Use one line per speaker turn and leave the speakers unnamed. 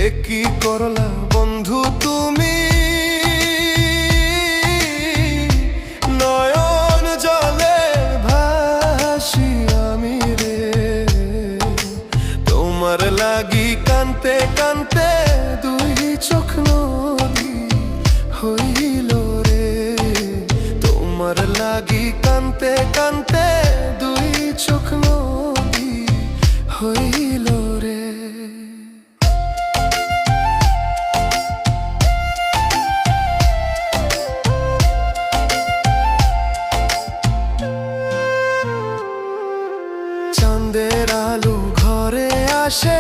কি করলা বন্ধু তুমি, নয়ন জলে ভাসি আমি রে। তোমার লাগি কানতে কানতে দুই চোখ নদী হইল রে। তোমার লাগি কানতে কানতে দুই চোখ নদী হইল রে। চাঁদের আলো ঘরে আসে,